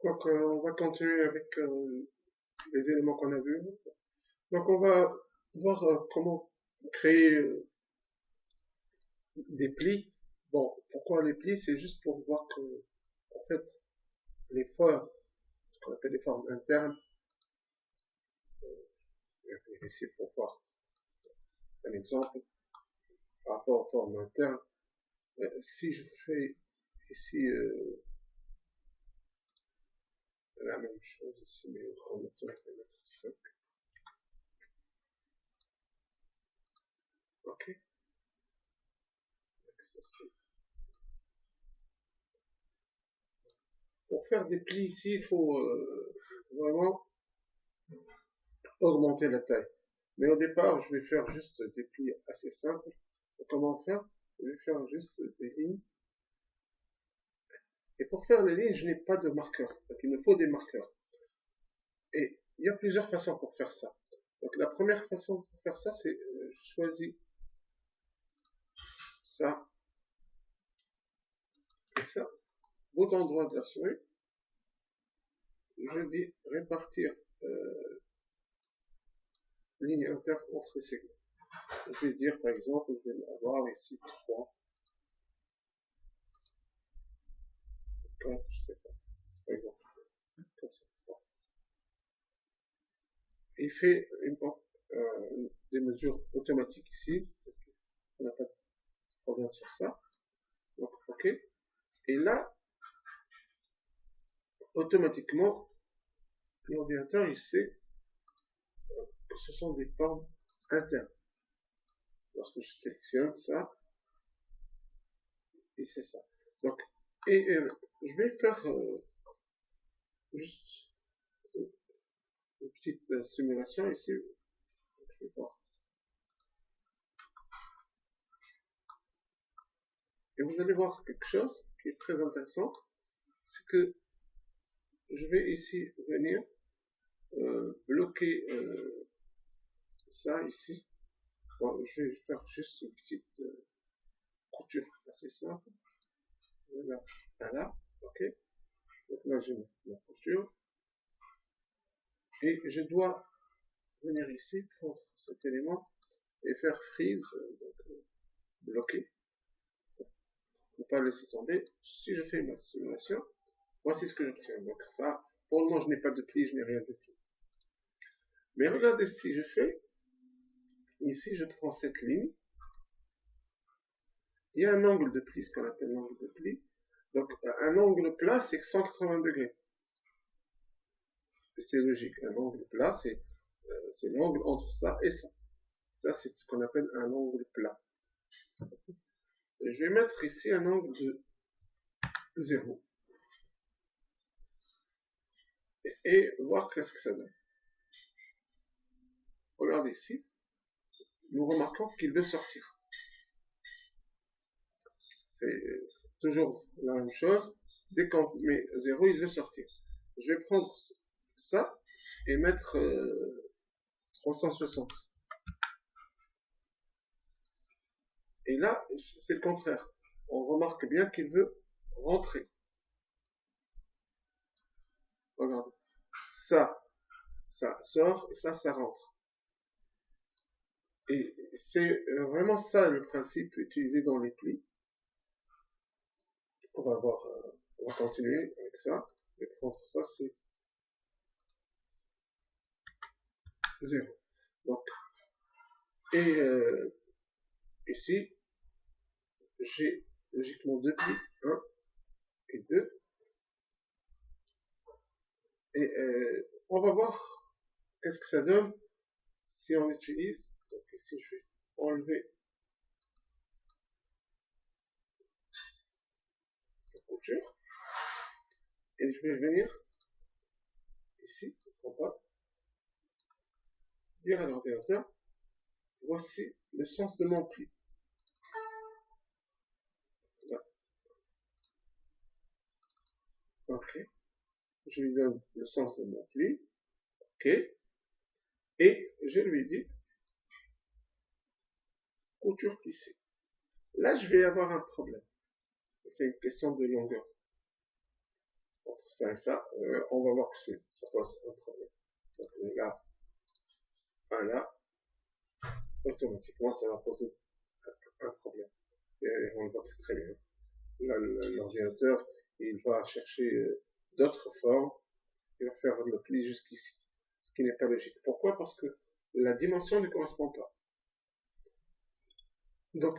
Donc, on va continuer avec les éléments qu'on a vus. Donc, on va voir comment créer des plis. Bon, pourquoi les plis? C'est juste pour voir que, en fait, les formes, ce qu'on appelle les formes internes, ici pour voir un exemple par rapport aux formes internes. Si je fais ici la même chose ici, mais en mettant, je vais mettre 5. Ok. Pour faire des plis ici, il faut vraiment augmenter la taille. Mais au départ, je vais faire juste des plis assez simples. Et comment faire? Je vais faire juste des lignes. Et pour faire les lignes, je n'ai pas de marqueur. Donc il me faut des marqueurs. Et il y a plusieurs façons pour faire ça. Donc la première façon pour faire ça, c'est je choisis ça et ça. Bouton droit de la souris. Je dis répartir ligne interne entre les segments. Je vais dire par exemple, je vais avoir ici 3, 4, je sais pas, par exemple, comme ça. Il fait des mesures automatiques ici. On n'a pas de problème sur ça. Donc, OK. Et là, automatiquement, l'ordinateur, il sait que ce sont des formes internes. Lorsque je sélectionne ça, et c'est ça. Donc, et je vais faire juste une petite simulation ici. Je vais voir. Et vous allez voir quelque chose qui est très intéressant. C'est que je vais ici venir bloquer ça ici. Bon, je vais faire juste une petite couture assez simple. Voilà, voilà, ok. Donc là, j'ai ma couture. Et je dois venir ici, prendre cet élément et faire freeze, donc bloquer, ne pas laisser tomber. Si je fais ma simulation, voici ce que j'obtiens. Donc ça, pour le moment, je n'ai pas de pli, je n'ai rien du tout. Mais regardez si je fais, ici, je prends cette ligne. Il y a un angle de pli, ce qu'on appelle l'angle de pli. Donc, un angle plat, c'est 180 degrés. C'est logique. Un angle plat, c'est l'angle entre ça et ça. Ça, c'est ce qu'on appelle un angle plat. Et je vais mettre ici un angle de 0. Et voir qu'est-ce que ça donne. Regardez ici. Nous remarquons qu'il veut sortir. C'est toujours la même chose. Dès qu'on met 0, il veut sortir. Je vais prendre ça et mettre 360. Et là, c'est le contraire. On remarque bien qu'il veut rentrer. Regardez. Ça sort et ça rentre. Et c'est vraiment ça le principe utilisé dans les plis. On va voir, on va continuer avec ça. Et prendre ça, c'est 0. Donc, et ici, j'ai logiquement deux plis, 1 et 2. Et on va voir qu'est-ce que ça donne si on utilise. Donc ici, je vais enlever la couture. Et je vais venir ici, en bas, dire à l'ordinateur, voici le sens de mon pli. Là. Ok. Je lui donne le sens de mon pli. Ok. Et je lui dis couture plissée. Là, je vais avoir un problème. C'est une question de longueur. entre ça et ça, on va voir que ça pose un problème. Donc là, là, automatiquement, ça va poser un problème. Et on le voit très bien. Là, l'ordinateur, il va chercher d'autres formes, il va faire le pli jusqu'ici, ce qui n'est pas logique. Pourquoi? Parce que la dimension ne correspond pas. Donc,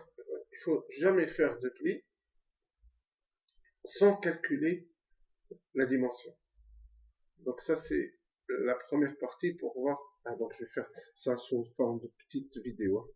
il faut jamais faire de pli sans calculer la dimension. Donc ça, c'est la première partie pour voir. Ah, donc je vais faire ça sous forme de petite vidéo.